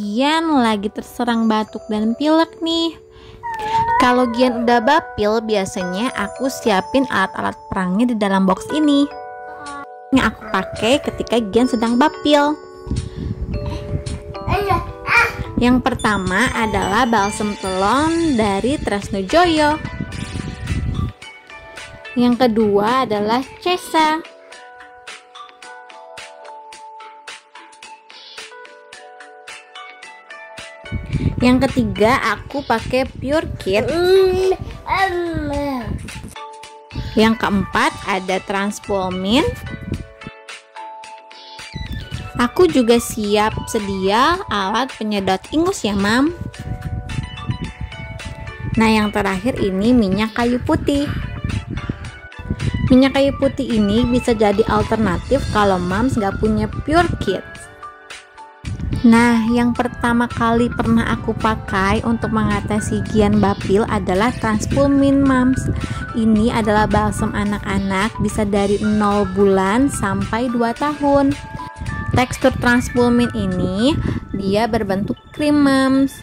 Gian lagi terserang batuk dan pilek nih. Kalau Gian udah bapil, biasanya aku siapin alat-alat perangnya di dalam box ini yang aku pakai ketika Gian sedang bapil. Yang pertama adalah balsem telon dari Tresno Joyo. Yang kedua adalah Cesa. Yang ketiga aku pakai Pure Kit. Yang keempat ada Transpulmin. Aku juga siap sedia alat penyedot ingus ya, Mam. Nah, yang terakhir ini minyak kayu putih. Minyak kayu putih ini bisa jadi alternatif kalau Mams nggak punya Pure Kit. Nah, yang pertama kali pernah aku pakai untuk mengatasi Gian bapil adalah Transpulmin, Mams. Ini adalah balsem anak-anak, bisa dari 0 bulan sampai 2 tahun. Tekstur Transpulmin ini dia berbentuk krim, Mams.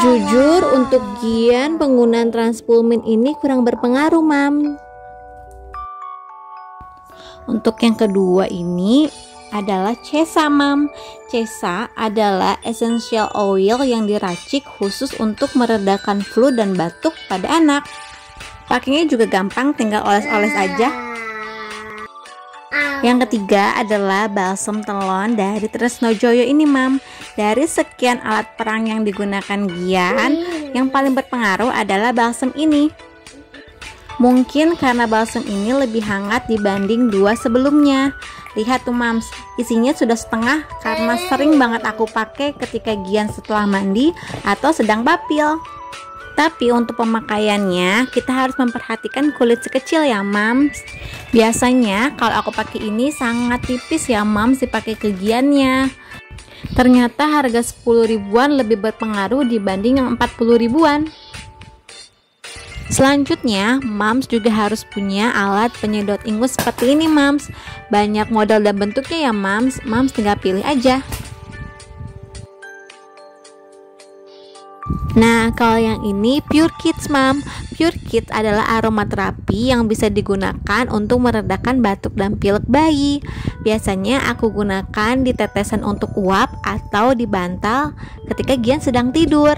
Jujur untuk Gian penggunaan Transpulmin ini kurang berpengaruh, Mam. Untuk yang kedua ini adalah Cesa, Mam. Cesa adalah essential oil yang diracik khusus untuk meredakan flu dan batuk pada anak. Pakainya juga gampang, tinggal oles-oles aja. Yang ketiga adalah balsem telon dari Tresno Joyo ini, Mam. Dari sekian alat perang yang digunakan Gian, yang paling berpengaruh adalah balsem ini. Mungkin karena balsem ini lebih hangat dibanding 2 sebelumnya. Lihat tuh, Mams, isinya sudah setengah karena sering banget aku pakai ketika Gian setelah mandi atau sedang bapil. Tapi untuk pemakaiannya kita harus memperhatikan kulit si kecil ya, Mams. Biasanya kalau aku pakai ini sangat tipis ya, Mams, dipakai ke Giannya. Ternyata harga 10 ribuan lebih berpengaruh dibanding yang 40 ribuan. Selanjutnya, Mams juga harus punya alat penyedot ingus seperti ini, Mams. Banyak model dan bentuknya ya, Mams. Mams tinggal pilih aja. Nah, kalau yang ini Pure Kids, Mam. Pure Kids adalah aromaterapi yang bisa digunakan untuk meredakan batuk dan pilek bayi. Biasanya aku gunakan di tetesan untuk uap atau di bantal ketika Gian sedang tidur.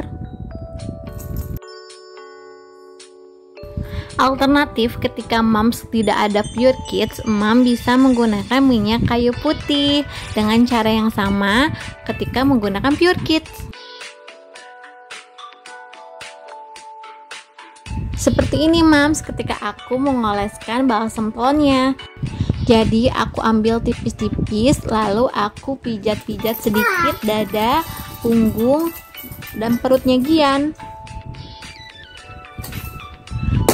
Alternatif ketika Mams tidak ada Pure Kids, Mam bisa menggunakan minyak kayu putih dengan cara yang sama ketika menggunakan Pure Kids. Seperti ini, Mams, ketika aku mengoleskan balsem telonnya. Jadi aku ambil tipis-tipis, lalu aku pijat-pijat sedikit dada, punggung, dan perutnya Gian.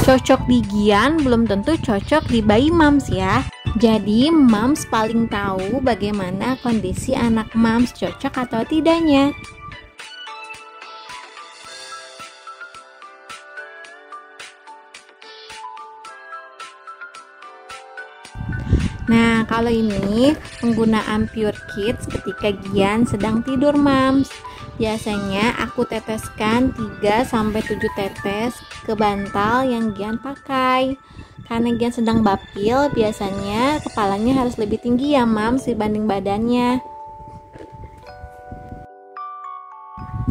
Cocok di Gian belum tentu cocok di bayi, Mams ya. Jadi Mams paling tahu bagaimana kondisi anak Mams cocok atau tidaknya. Nah, kalau ini penggunaan Pure Kids ketika Gian sedang tidur, Mams. Biasanya aku teteskan 3-7 tetes ke bantal yang Gian pakai. Karena Gian sedang bapil, biasanya kepalanya harus lebih tinggi ya, Mams, dibanding badannya.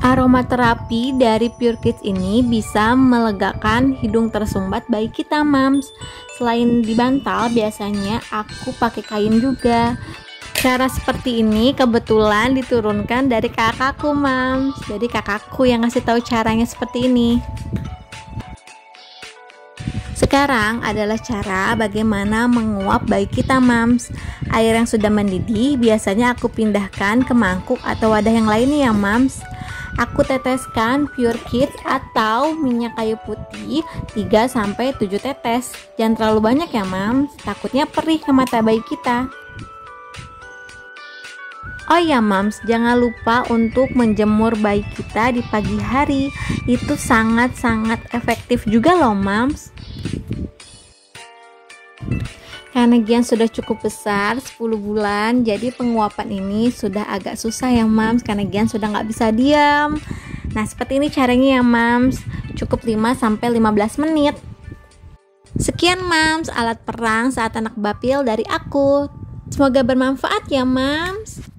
Aromaterapi dari Pure Kids ini bisa melegakan hidung tersumbat bayi kita, Mams. Selain di bantal, biasanya aku pakai kain juga. Cara seperti ini kebetulan diturunkan dari kakakku, Mams. Jadi kakakku yang ngasih tahu caranya seperti ini. Sekarang adalah cara bagaimana menguap bayi kita, Mams. Air yang sudah mendidih biasanya aku pindahkan ke mangkuk atau wadah yang lainnya ya, Mams. Aku teteskan Pure Kids atau minyak kayu putih 3-7 tetes. Jangan terlalu banyak ya, Mams, takutnya perih ke mata bayi kita. Oh ya, Mams, jangan lupa untuk menjemur bayi kita di pagi hari. Itu sangat-sangat efektif juga loh, Mams. Karena Gian sudah cukup besar, 10 bulan, jadi penguapan ini sudah agak susah ya Mams, karena Gian sudah nggak bisa diam. Nah seperti ini caranya ya Mams, cukup 5-15 menit. Sekian Mams, alat perang saat anak bapil dari aku. Semoga bermanfaat ya Mams.